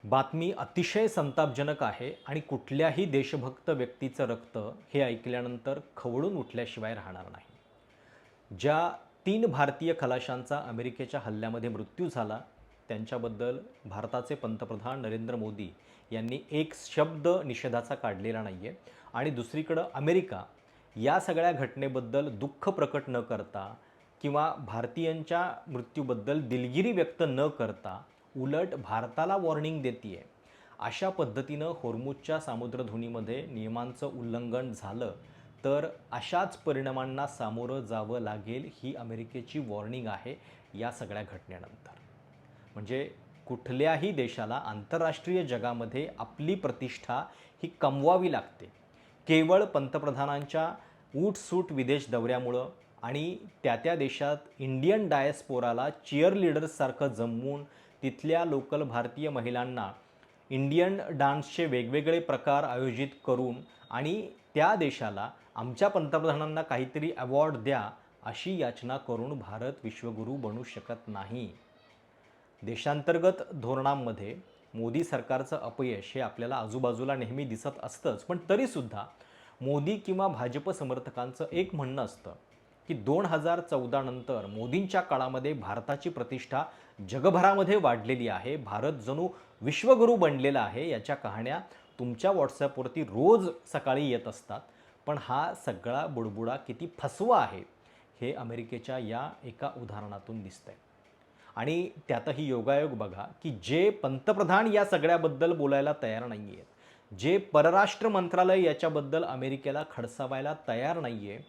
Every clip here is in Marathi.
बातमी अतिशय संतापजनक आहे आणि कुठल्याही देशभक्त व्यक्तीचं रक्त हे ऐकल्यानंतर खवळून उठल्याशिवाय राहणार नाही। ज्या 3 भारतीय खलाशांचा अमेरिकेच्या हल्ल्यामध्ये मृत्यू झाला त्यांच्याबद्दल भारताचे पंतप्रधान नरेंद्र मोदी यांनी एक शब्द निषेधाचा काढलेला नाही आहे आणि दुसरीकडे अमेरिका या सगळ्या घटनेबद्दल दुःख प्रकट न करता किंवा भारतीयांच्या मृत्यूबद्दल दिलगिरी व्यक्त न करता उलट भारताला वॉर्निंग देते। अशा पद्धतीनं होर्मुझच्या सामुद्रधुनीमध्ये नियमांचं उल्लंघन झालं तर अशाच परिणामांना सामोरं जावं लागेल ही अमेरिकेची वॉर्निंग आहे या सगळ्या घटनेनंतर। म्हणजे कुठल्याही देशाला आंतरराष्ट्रीय जगामध्ये आपली प्रतिष्ठा ही कमवावी लागते। केवळ पंतप्रधानांच्या उठसूट विदेश दौऱ्यामुळं आणि त्या देशात इंडियन डायस्पोराला चीअरलीडर्ससारखं जमवून तिथल्या लोकल भारतीय महिलांना इंडियन डान्सचे वेगवेगळे प्रकार आयोजित करून आणि त्या देशाला आमच्या पंतप्रधानांना काहीतरी अवॉर्ड द्या अशी याचना करून भारत विश्वगुरू बनू शकत नाही। देशांतर्गत धोरणांमध्ये मोदी सरकारचं अपयश हे आपल्याला आजूबाजूला नेहमी दिसत असतंच, पण तरीसुद्धा मोदी किंवा भाजप समर्थकांचं एक म्हणणं असतं की 2014 नंतर मोदींच्या काळामध्ये भारताची प्रतिष्ठा जगभरामध्ये वाढलेली आहे, भारत जणू विश्वगुरू बनलेला आहे। याच्या कहाण्या तुमच्या व्हॉट्सॲपवरती रोज सकाळी येत असतात, पण हा सगळा बुडबुडा किती फसवा आहे हे अमेरिकेच्या या एका उदाहरणातून दिसतंय। आणि त्यातही योगायोग बघा की जे पंतप्रधान या सगळ्याबद्दल बोलायला तयार नाही आहेत, जे परराष्ट्र मंत्रालय याच्याबद्दल अमेरिकेला खडसावायला तयार नाही आहे,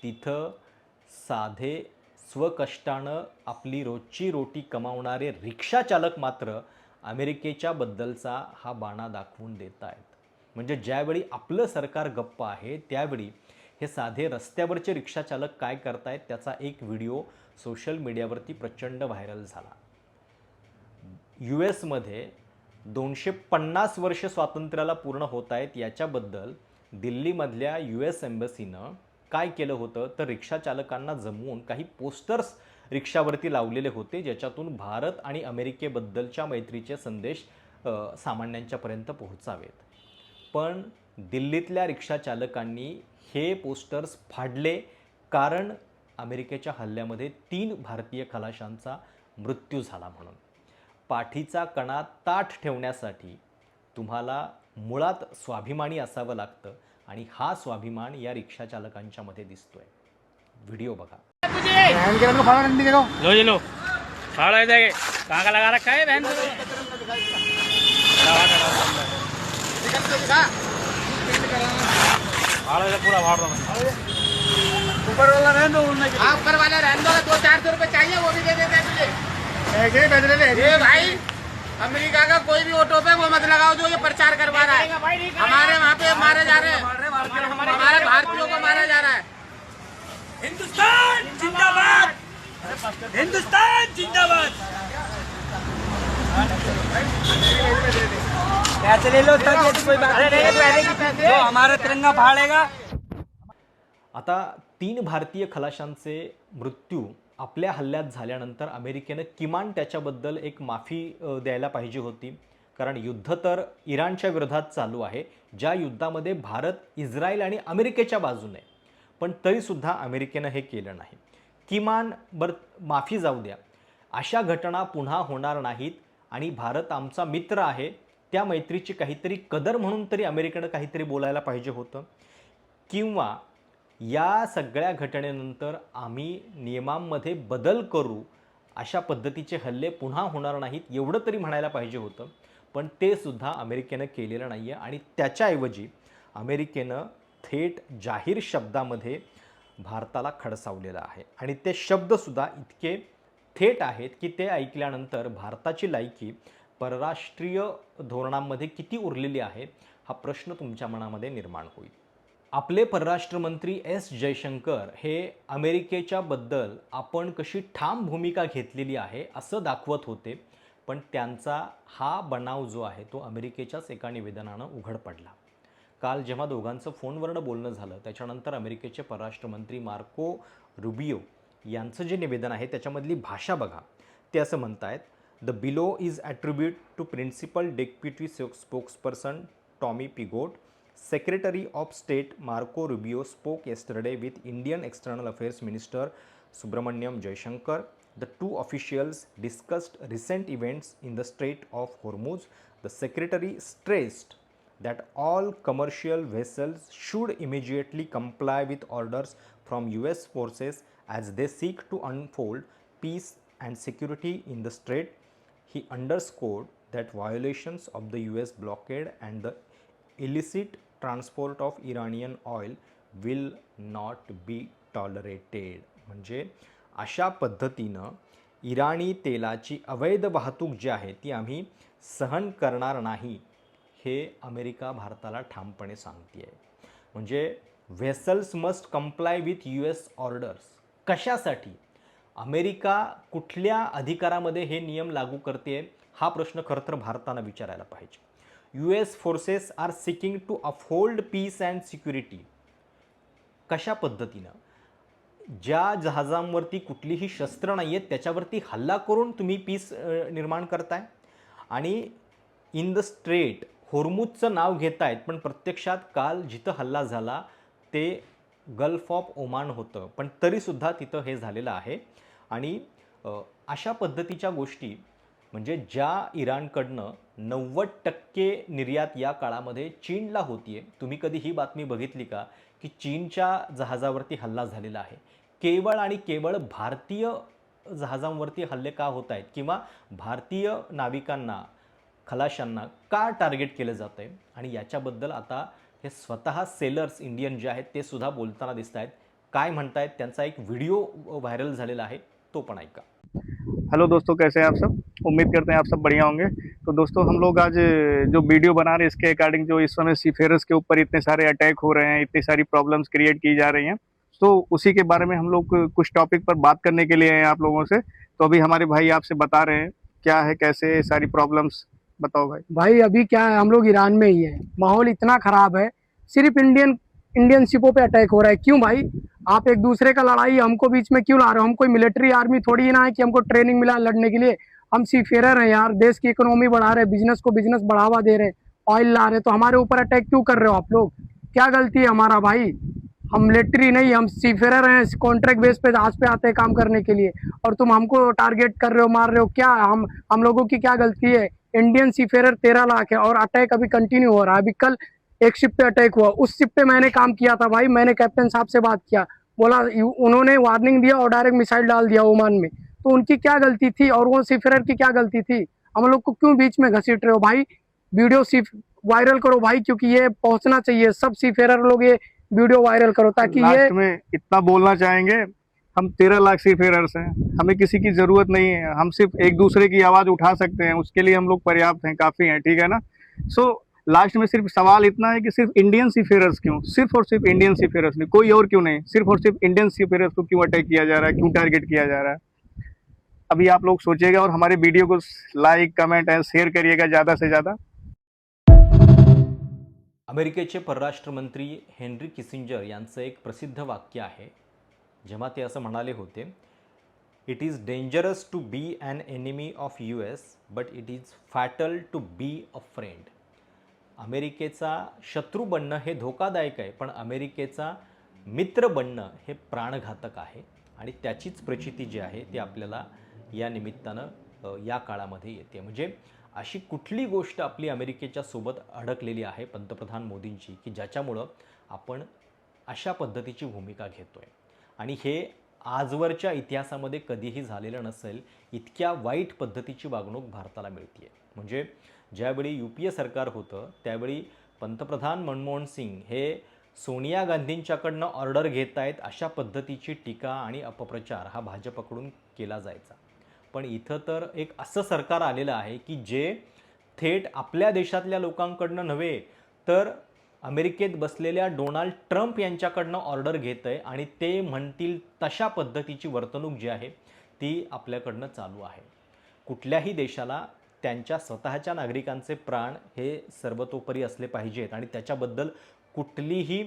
तिथं साधे स्वकष्टानं आपली रोजची रोटी कमावणारे रिक्षाचालक मात्र अमेरिकेच्या बद्दलचा हा बाणा दाखवून देत आहेत। म्हणजे ज्यावेळी आपलं सरकार गप्प आहे त्यावेळी हे साधे रस्त्यावरचे रिक्षाचालक काय करतायत त्याचा एक व्हिडिओ सोशल मीडियावरती प्रचंड व्हायरल झाला। US मध्ये 250 वर्ष स्वातंत्र्याला पूर्ण होत आहेत याच्याबद्दल दिल्लीमधल्या US एम्बसीनं काय केलं होतं तर रिक्षाचालकांना जमवून काही पोस्टर्स रिक्षावरती लावलेले होते ज्याच्यातून भारत आणि अमेरिकेबद्दलच्या मैत्रीचे संदेश सामान्यांच्यापर्यंत पोहोचावेत। पण दिल्लीतल्या रिक्षाचालकांनी हे पोस्टर्स फाडले कारण अमेरिकेच्या हल्ल्यामध्ये 3 भारतीय खलाशांचा मृत्यू झाला म्हणून। पाठीचा कणा ताठ ठेवण्यासाठी तुम्हाला मुळात स्वाभिमानी असावं लागतं आणि हा स्वाभिमान या रिक्षाचालकांच्या मध्ये दिसतोय। व्हिडिओ बघा। लो ये लो फाड़ा इधर कहाँ का लगा रखा है बहन पूरा फाड़ दो ऊपर वाला रहने दो ऊपर वाला रहने दो 200-400 रुपए चाहिए वो भी दे देते हैं तुझे ये भाई अमेरिका का कोई भी ऑटो पे वो मत लगाओ जो ये प्रचार करवा रहा है। हमारे वहाँ पे मारे जा रहे हैं, हमारे भारतीयों को मारा जा रहा है। हिंदुस्तान जिंदाबाद, हिंदुस्तान जिंदाबाद। पैसे ले लो तब कोई बात नहीं, जो हमारा तिरंगा फाड़ेगा। आता 3 भारतीय खलाशांचे मृत्यू आपल्या हल्ल्यात झाल्यानंतर अमेरिकेनं किमान त्याच्याबद्दल एक माफी द्यायला पाहिजे होती, कारण युद्ध तर इराणच्या विरोधात चालू आहे, ज्या युद्धामध्ये भारत इस्रायल आणि अमेरिकेच्या बाजूने, पण तरीसुद्धा अमेरिकेनं हे केलं नाही। किमान माफी जाऊ द्या, अशा घटना पुन्हा होणार नाहीत आणि भारत आमचा मित्र आहे त्या मैत्रीची काहीतरी कदर म्हणून तरी अमेरिकेनं काहीतरी बोलायला पाहिजे होतं, किंवा या सगळ्या घटनेनंतर आम्ही नियमांमध्ये बदल करू, अशा पद्धतीचे हल्ले पुन्हा होणार नाहीत एवढं तरी म्हणायला पाहिजे होतं, पण ते सुद्धा अमेरिकेनं केलेलं नाही आहे। आणि त्याच्याऐवजी अमेरिकेनं थेट जाहीर शब्दामध्ये भारताला खडसावलेलं आहे आणि ते शब्दसुद्धा इतके थेट आहेत की ते ऐकल्यानंतर भारताची लायकी परराष्ट्रीय धोरणांमध्ये किती उरलेली आहे हा प्रश्न तुमच्या मनामध्ये निर्माण होईल। आपले परराष्ट्रमंत्री एस जयशंकर हे अमेरिकेच्या बद्दल आपण कशी ठाम भूमिका घेतलेली आहे असं दाखवत होते, पण त्यांचा हा बनाव जो आहे तो अमेरिकेच्याच एका निवेदनानं उघड पडला। काल जेव्हा दोघांचं फोनवरनं बोलणं झालं त्याच्यानंतर अमेरिकेचे परराष्ट्रमंत्री मार्को रुबियो यांचं जे निवेदन आहे त्याच्यामधली भाषा बघा। ते असं म्हणतायत, The below is attributed to Principal Deputy Spokesperson Tommy Pigot. Secretary of State Marco Rubio spoke yesterday with Indian External Affairs Minister Subramanyam Jaishankar. The two officials discussed recent events in the Strait of Hormuz. The secretary stressed that all commercial vessels should immediately comply with orders from US forces as they seek to unfold peace and security in the strait. He underscored that violations of the US blockade and the illicit transport of Iranian oil will not be tolerated. म्हणजे अशा पद्धतीनं इराणी तेलाची अवैध वाहतूक जी आहे ती आम्ही सहन करणार नाही हे अमेरिका भारताला ठामपणे सांगते आहे. म्हणजे vessels must comply with US orders. कशासाठी? अमेरिका कुठल्या अधिकारामध्ये हे नियम लागू करते हा प्रश्न खरं तर भारतानं विचारायला पाहिजे. US forces are seeking to uphold peace and security. कशा पद्धतीनं? ज्या जहाजांवरती कुठलीही शस्त्र नाही आहेत त्याच्यावरती हल्ला करून तुम्ही पीस निर्माण करताय आणि इन द स्ट्रेट होर्मुजचं नाव घेतायत, पण प्रत्यक्षात काल जिथं हल्ला झाला ते गल्फ ऑफ ओमान होतं, पण तरीसुद्धा तिथं हे झालेलं आहे. आणि अशा पद्धतीच्या गोष्टी म्हणजे ज्या इराणकडनं 90% निर्यात या काळामध्ये चीनला होतीये. तुम्ही कधी ही बातमी बघितली का की चीनच्या जहाजावरती हल्ला झालेला आहे? केवळ आणि केवळ भारतीय जहाजांवरती हल्ले का होत आहेत किंवा भारतीय नाविकांना खलाशांना का टार्गेट केलं जातं आहे? आणि याच्याबद्दल आता हे स्वतः सेलर्स इंडियन जे आहेत ते सुद्धा बोलताना दिसत आहेत. काय म्हणतायत त्यांचा एक व्हिडिओ व्हायरल झालेला आहे, तो पण ऐका. हेलो दोस्तों, कैसे हैं आप सब? उम्मीद करते हैं आप सब बढ़िया होंगे. तो दोस्तों, हम लोग आज जो वीडियो बना रहे हैं इसके अकॉर्डिंग जो इस समय सीफेयरर्स के ऊपर इतने सारे अटैक हो रहे हैं, इतनी सारी प्रॉब्लम्स क्रिएट की जा रही हैं, तो उसी के बारे में हम लोग कुछ टॉपिक पर बात करने के लिए आए हैं आप लोगों से. तो अभी हमारे भाई आपसे बता रहे हैं क्या है, कैसे सारी प्रॉब्लम्स. बताओ भाई. अभी क्या है, हम लोग ईरान में ही है, माहौल इतना खराब है, सिर्फ इंडियन शिपों पे अटैक हो रहा है. क्यों भाई? आप एक दूसरे का लड़ाई हमको बीच में क्यों ला रहे हो? हम कोई मिलिट्री आर्मी थोड़ी ना है कि हमको ट्रेनिंग मिला लड़ने के लिए. हम सीफेयर हैं यार, देश की इकोनॉमी बढ़ा रहे, बिजनेस को बिजनेस बढ़ावा दे रहे, ऑयल ला रहे, तो हमारे ऊपर अटैक क्यों कर रहे हो आप लोग? क्या गलती है हमारा भाई? हम मिलिट्री नहीं, हम सीफेयर हैं, कॉन्ट्रैक्ट बेस पे जहाज पे आते हैं काम करने के लिए, और तुम हमको टारगेट कर रहे हो, मार रहे हो. क्या हम लोगों की क्या गलती है? इंडियन सीफेयर 13 लाख है और अटैक अभी कंटिन्यू हो रहा है. अभी कल एक शिप पे अटैक हुआ, उस शिप पे मैंने काम किया था भाई. मैंने कैप्टन साहब से बात किया, बोला उन्होंने वार्निंग दिया और डायरेक्ट मिसाइल डाल दिया ओमान में. तो उनकी क्या गलती थी और वो सीफेयर की क्या गलती थी? हम लोग को क्यों बीच में घसीट रहे हो भाई? वीडियो वायरल करो भाई, क्योंकि ये पहुंचना चाहिए. सब सीफेयर लोग ये वीडियो वायरल करो ताकि ये में इतना बोलना चाहेंगे. हम 13 लाख सीफेयर्स हैं, हमें किसी की जरूरत नहीं है. हम सिर्फ एक दूसरे की आवाज उठा सकते हैं, उसके लिए हम लोग पर्याप्त हैं, काफी हैं. ठीक है ना? सो लास्ट में सिर्फ सवाल इतना है कि सिर्फ इंडियन सीफेयर्स क्यों? सिर्फ और सिर्फ इंडियन सीफेयर्स नहीं, कोई और क्यों नहीं? सिर्फ और सिर्फ इंडियन सीफेयर्स को क्यों अटैक किया जा रहा है, क्यों टारगेट किया जा रहा है? अभी आप लोग सोचिएगा और हमारे वीडियो को लाइक, कमेंट एंड शेयर करिएगा ज़्यादा से ज़्यादा. अमेरिकेचे परराष्ट्र मंत्री हेनरी किसिंजर यांचं एक प्रसिद्ध वाक्य आहे, जेव्हा ते असं म्हणाले होते, it is dangerous to be an enemy of US but it is fatal to be a friend. अमेरिकेचा शत्रू बनणं हे धोकादायक आहे, पण अमेरिकेचा मित्र बनणं हे प्राणघातक आहे. आणि त्याचीच प्रचिती जी आहे ती आपल्याला या निमित्तानं या काळामध्ये येते. म्हणजे अशी कुठली गोष्ट आपली अमेरिकेच्या सोबत अडकलेली आहे पंतप्रधान मोदींची की ज्याच्यामुळं आपण अशा पद्धतीची भूमिका घेतो आहे. आणि हे आजवरच्या इतिहासामध्ये कधीही झालेलं नसेल, इतक्या वाईट पद्धतीची वागणूक भारताला मिळते आहे. म्हणजे ज्यावेळी UPA सरकार होतं त्यावेळी पंतप्रधान मनमोहन सिंग हे सोनिया गांधींच्याकडनं ऑर्डर घेत आहेत अशा पद्धतीची टीका आणि अपप्रचार हा भाजपकडून केला जायचा. पण इथं तर एक असं सरकार आलेलं आहे की जे थेट आपल्या देशातल्या लोकांकडनं नव्हे तर अमेरिकेत बसलेल्या डोनाल्ड ट्रम्प यांच्याकडनं ऑर्डर घेतं आहे आणि ते म्हणतील तशा पद्धतीची वर्तणूक जी आहे ती आपल्याकडनं चालू आहे. कुठल्याही देशाला त्यांच्या स्वतःच्या नागरिकांचे प्राण हे सर्वतोपरी असले पाहिजेत आणि त्याच्याबद्दल कुठलीही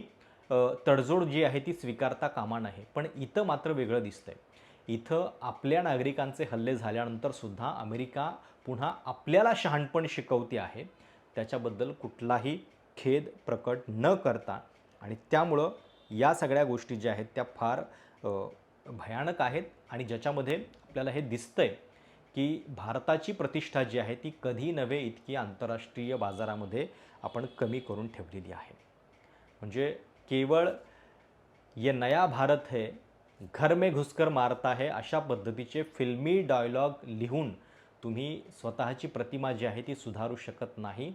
तडजोड जी आहे ती स्वीकारता कामा नये. पण इथं मात्र वेगळं दिसतंय. इथं आपल्या नागरिकांचे हल्ले झाल्यानंतर सुद्धा अमेरिका पुन्हा आपल्याला शहाणपण शिकवते आहे, त्याच्याबद्दल कुठलाही खेद प्रकट न करता, आणि त्यामुळं या सगळ्या गोष्टी ज्या आहेत त्या फार भयानक आहेत आणि ज्याच्यामध्ये आपल्याला हे दिसतंय की भारताची प्रतिष्ठा जी आहे ती कधी नव्हे इतकी आंतरराष्ट्रीय बाजारामध्ये आपण कमी करून ठेवलेली आहे. म्हणजे केवळ ये नया भारत है, घर में घुसकर मारता है, अशा पद्धतीचे फिल्मी डायलॉग लिहून तुम्ही स्वतःची प्रतिमा जी आहे ती सुधारू शकत नाही.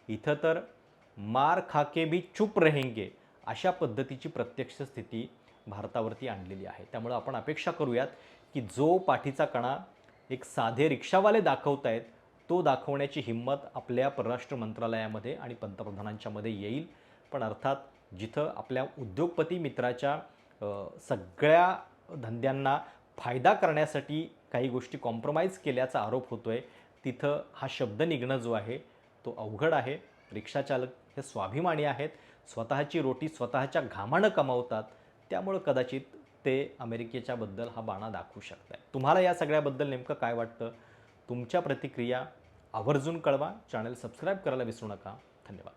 इथं तर मार खाके भी चुप रहेंगे अशा पद्धतीची प्रत्यक्ष स्थिती भारतावरती आणलेली आहे. त्यामुळे आपण अपेक्षा करूयात की जो पाठीचा कणा एक साधे रिक्षावाले दाखवत आहेत तो दाखवण्याची हिंमत आपल्या परराष्ट्र मंत्रालयामध्ये आणि पंतप्रधानांच्यामध्ये येईल. पण अर्थात जिथं आपल्या उद्योगपती मित्राच्या सगळ्या धंद्यांना फायदा करण्यासाठी काही गोष्टी कॉम्प्रोमाइज केल्याचा आरोप होतो आहे, तिथं हा शब्द निघणं जो आहे तो अवघड आहे. रिक्षाचालक हे स्वाभिमानी आहेत, स्वतःची रोटी स्वतःच्या घामानं कमावतात, त्यामुळं कदाचित ते अमेरिकेच्याबद्दल हा बाणा दाखवू शकत आहे. तुम्हाला या सगळ्याबद्दल नेमकं काय वाटतं? तुमच्या प्रतिक्रिया आवर्जून कळवा. चॅनल सबस्क्राईब करायला विसरू नका. धन्यवाद.